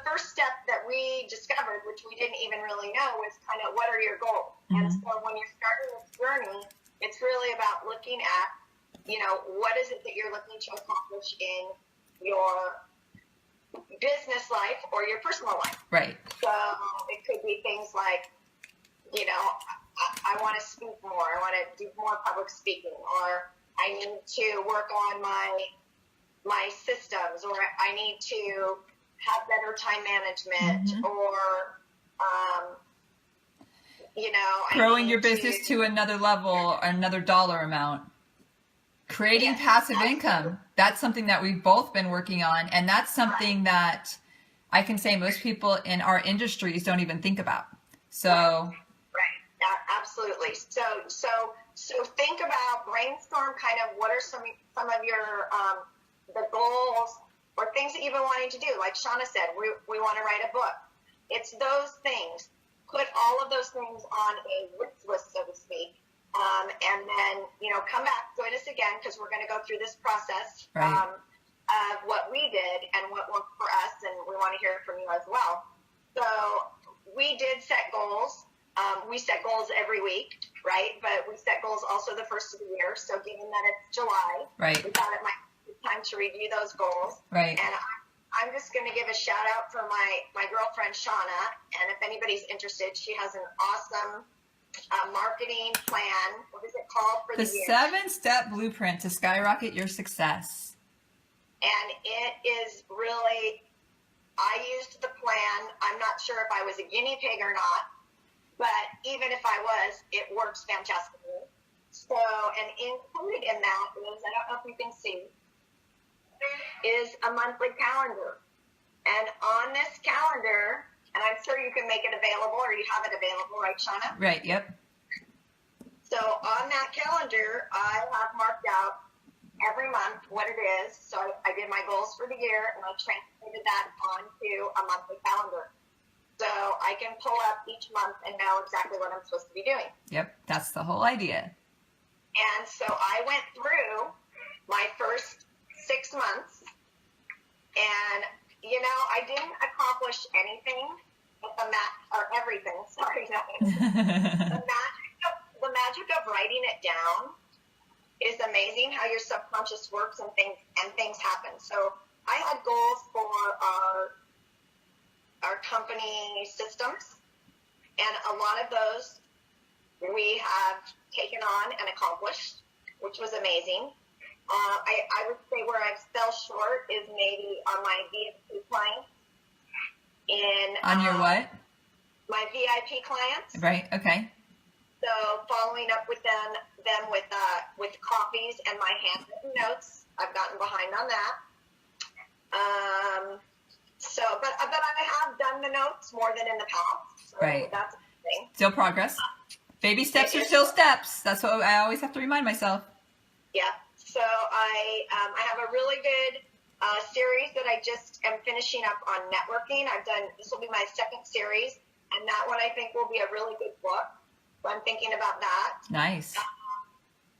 first step that we discovered, which we didn't even really know, was kind of what are your goals? Mm-hmm. And so when you're starting this journey, it's really about looking at, what is it that you're looking to accomplish in your business life or your personal life. Right. So it could be things like, I want to speak more. I want to do more public speaking, or I need to work on my systems, or I need to have better time management, mm-hmm. or, growing your business to another level, another dollar amount. Creating passive income. That's something that we've both been working on. And that's something that I can say most people in our industries don't even think about. So. Right. Yeah, absolutely. So think about, brainstorm kind of what are some of your, the goals or things that you've been wanting to do. Like Shauna said, we want to write a book. It's those things. Put all of those things on a wish list, so to speak. And then, come back, join us again, because we're going to go through this process of what we did and what worked for us, and we want to hear it from you as well. So we did set goals. We set goals every week, right? But we set goals also the first of the year. So given that it's July, we thought it might be time to review those goals. Right. And I'm just going to give a shout out for my girlfriend, Shauna. And if anybody's interested, she has an awesome marketing plan. What is it called for the year? The 7-step blueprint to skyrocket your success. And it is really, I used the plan. I'm not sure if I was a guinea pig or not, but even if I was, it works fantastically. So, and included in that is, I don't know if you can see, is a monthly calendar. And on this calendar, and I'm sure you can make it available, or you have it available, right, Shauna? Right, yep. So on that calendar, I have marked out every month what it is. So I did my goals for the year, and I translated that onto a monthly calendar. So I can pull up each month and know exactly what I'm supposed to be doing. Yep, that's the whole idea. And so I went through my first 6 months, and I didn't accomplish anything, or everything. Sorry, no. The magic of writing it down is amazing. How your subconscious works and things happen. So I had goals for our company systems, and a lot of those we have taken on and accomplished, which was amazing. I would say where I fell short is maybe on my VIP clients. On your what? My VIP clients. Right. Okay. So following up with them with copies and my handwritten notes, I've gotten behind on that. But I have done the notes more than in the past. So right. That's a good thing. Still progress. Baby steps are still steps. That's what I always have to remind myself. Yeah. So I have a really good series that I just am finishing up on networking. This will be my second series, and that one I think will be a really good book. So I'm thinking about that. Nice.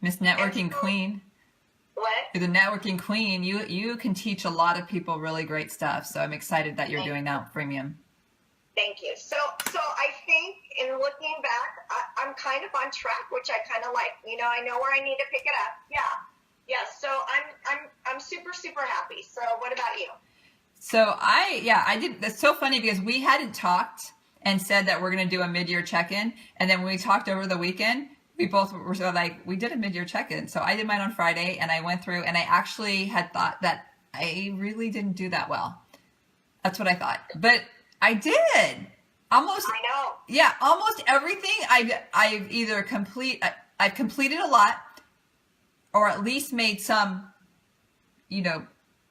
Miss Networking Queen. What? You're the networking queen. You can teach a lot of people really great stuff. So I'm excited that you're doing that freemium. Thank you. So I think in looking back, I'm kind of on track, which I kind of like. I know where I need to pick it up. Yeah. So I'm super, super happy. So what about you? So I did. That's so funny because we hadn't talked and said that we're going to do a mid-year check-in. And then when we talked over the weekend, we both were sort of like, we did a mid-year check-in. So I did mine on Friday, and I went through, and I actually had thought that I really didn't do that well. That's what I thought. But I did. Almost. I know. Yeah, almost everything I've completed a lot, or at least made some,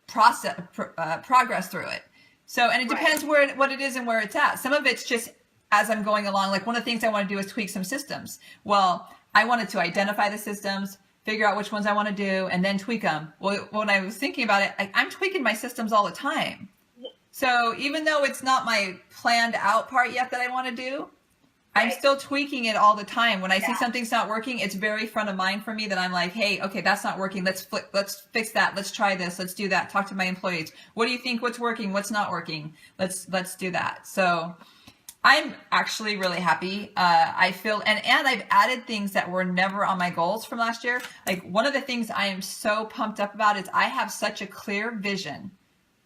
progress through it. So, and it depends what it is and where it's at. Some of it's just as I'm going along. Like one of the things I want to do is tweak some systems. Well, I wanted to identify the systems, figure out which ones I want to do, and then tweak them. Well, when I was thinking about it, I'm tweaking my systems all the time. So even though it's not my planned out part yet that I want to do, I'm still tweaking it all the time. When I see something's not working, it's very front of mind for me that I'm like, hey, okay, that's not working. Let's fix that. Let's try this. Let's do that. Talk to my employees. What do you think? What's working? What's not working? Let's do that. So I'm actually really happy. I feel, and I've added things that were never on my goals from last year. Like one of the things I am so pumped up about is I have such a clear vision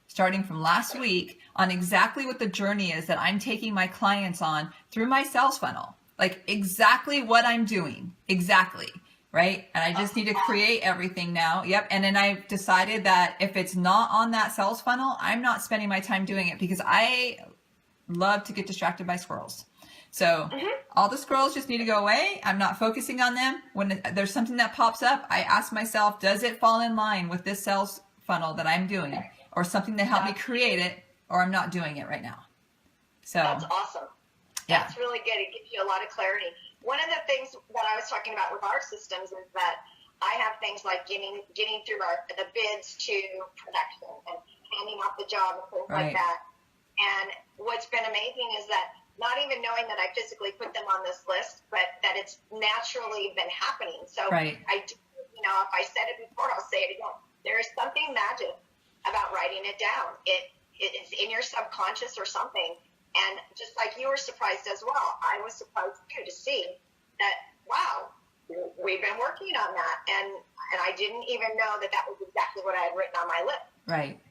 starting from last week on exactly what the journey is that I'm taking my clients on through my sales funnel. Like exactly what I'm doing. Exactly. Right. And I just need to create everything now. Yep. And then I decided that if it's not on that sales funnel, I'm not spending my time doing it because I love to get distracted by squirrels. So all the squirrels just need to go away. I'm not focusing on them. When there's something that pops up, I ask myself, does it fall in line with this sales funnel that I'm doing? Or something to help me create it, or I'm not doing it right now. So that's awesome. Yeah. That's really good. It gives you a lot of clarity. One of the things that I was talking about with our systems is that I have things like getting through the bids to production and handing out the job and things like that. And what's been amazing is that not even knowing that I physically put them on this list, but that it's naturally been happening. So I do, if I said it before, I'll say it again. There is something magic about writing it down. It is in your subconscious or something. And just like you were surprised as well, I was surprised too to see that, wow, we've been working on that. And I didn't even know that was exactly what I had written on my list. Right.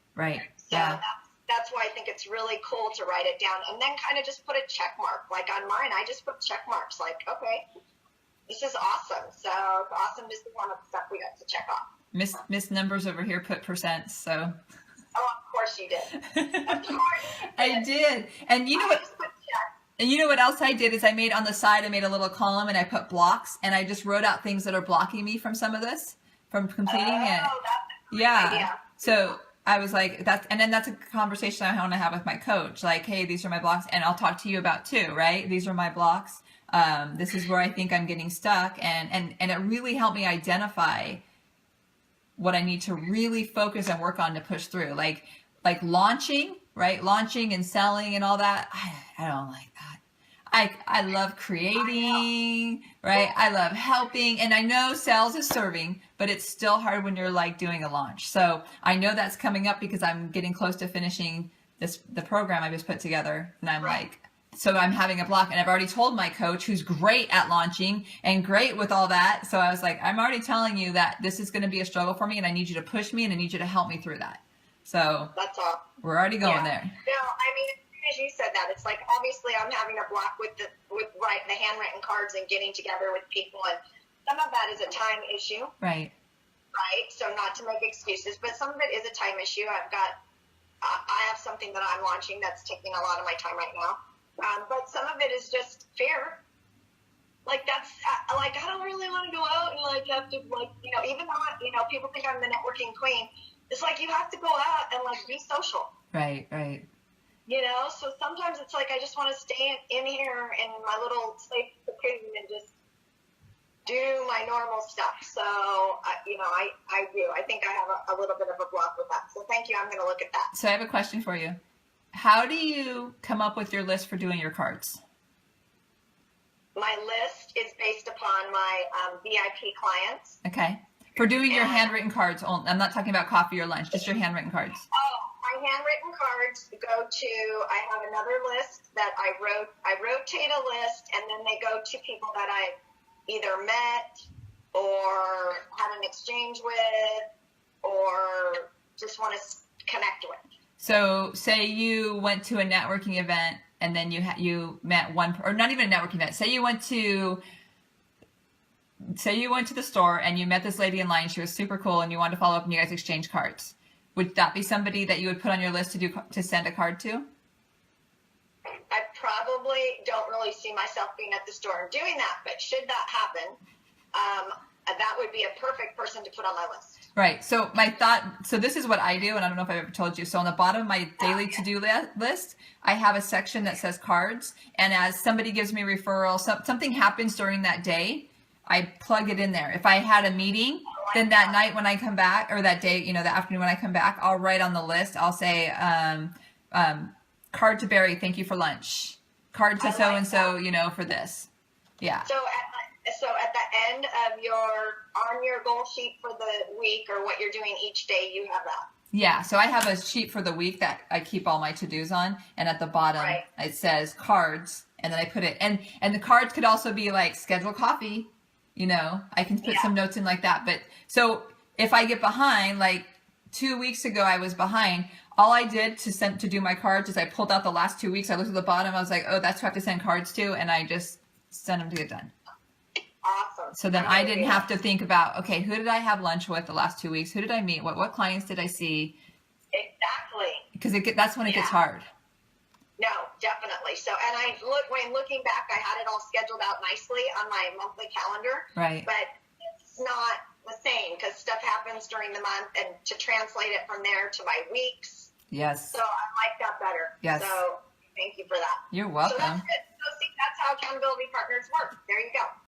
So that's why I think it's really cool to write it down and then kind of just put a check mark. Like on mine, I just put check marks like, okay, this is awesome. So it's awesome to see one of the stuff we got to check off. Miss Numbers over here put percents, so. Oh, of course you did. Of course you did. I did. And you know what? And you know what else I did is I made on the side, I made a little column and I put blocks and I just wrote out things that are blocking me from some of this, from completing it. That's a great idea. So I was like, and then that's a conversation I want to have with my coach. Like, hey, these are my blocks and I'll talk to you about too, right? These are my blocks. This is where I think I'm getting stuck. And it really helped me identify what I need to really focus and work on to push through. Like launching, right? Launching and selling and all that. I don't like that. I love creating, right? I love helping. And I know sales is serving, but it's still hard when you're like doing a launch. So I know that's coming up because I'm getting close to finishing the program I just put together. And I'm like, so I'm having a block, and I've already told my coach, who's great at launching and great with all that. So I was like, I'm already telling you that this is going to be a struggle for me, and I need you to push me, and I need you to help me through that. So that's all. We're already going there. No, I mean, as you said that, it's like obviously I'm having a block with the handwritten cards and getting together with people, and some of that is a time issue. Right. So not to make excuses, but some of it is a time issue. I have something that I'm launching that's taking a lot of my time right now. But some of it is just fear. Like I don't really want to go out and have to even though people think I'm the networking queen, it's like you have to go out and be social. Right. So sometimes it's like I just want to stay in here in my little safe cocoon and just do my normal stuff. So I do. I think I have a little bit of a block with that. So thank you. I'm going to look at that. So I have a question for you. How do you come up with your list for doing your cards? My list is based upon my VIP clients. Okay. For doing your handwritten cards, I'm not talking about coffee or lunch, just your handwritten cards. Oh, my handwritten cards go to, I have another list that I rotate a list, and then they go to people that I've either met or had an exchange with or just want to connect with. So say you went to a networking event and then you met one, or not even a networking event. Say you went to the store and you met this lady in line. She was super cool and you wanted to follow up and you guys exchanged cards. Would that be somebody that you would put on your list to send a card to? I probably don't really see myself being at the store and doing that, but should that happen, that would be a perfect person to put on my list. Right. So so this is what I do, and I don't know if I've ever told you. So on the bottom of my daily to-do list, I have a section that says cards. And as somebody gives me referral, something happens during that day, I plug it in there. If I had a meeting, then that night when I come back, or that day, the afternoon when I come back, I'll write on the list, I'll say, card to Barry, thank you for lunch. card to I like so and so, that. you know, for this. Yeah. So at the end of on your goal sheet for the week or what you're doing each day, you have that. Yeah, so I have a sheet for the week that I keep all my to-dos on, and at the bottom Right. it says cards, and then I put it, and the cards could also be like schedule coffee, you know, I can put some notes in like that. But so if I get behind, like 2 weeks ago I was behind, all I did to do my cards is I pulled out the last 2 weeks, I looked at the bottom, I was like, oh, that's who I have to send cards to, and I just sent them to get done. Awesome. So then I didn't have to think about, okay, who did I have lunch with the last 2 weeks? Who did I meet? What clients did I see? Exactly. Because that's when it gets hard. No, definitely. So, and when looking back, I had it all scheduled out nicely on my monthly calendar. Right. But it's not the same because stuff happens during the month, and to translate it from there to my weeks. Yes. So I like that better. Yes. So thank you for that. You're So welcome. that's it. So see, that's how accountability partners work. There you go.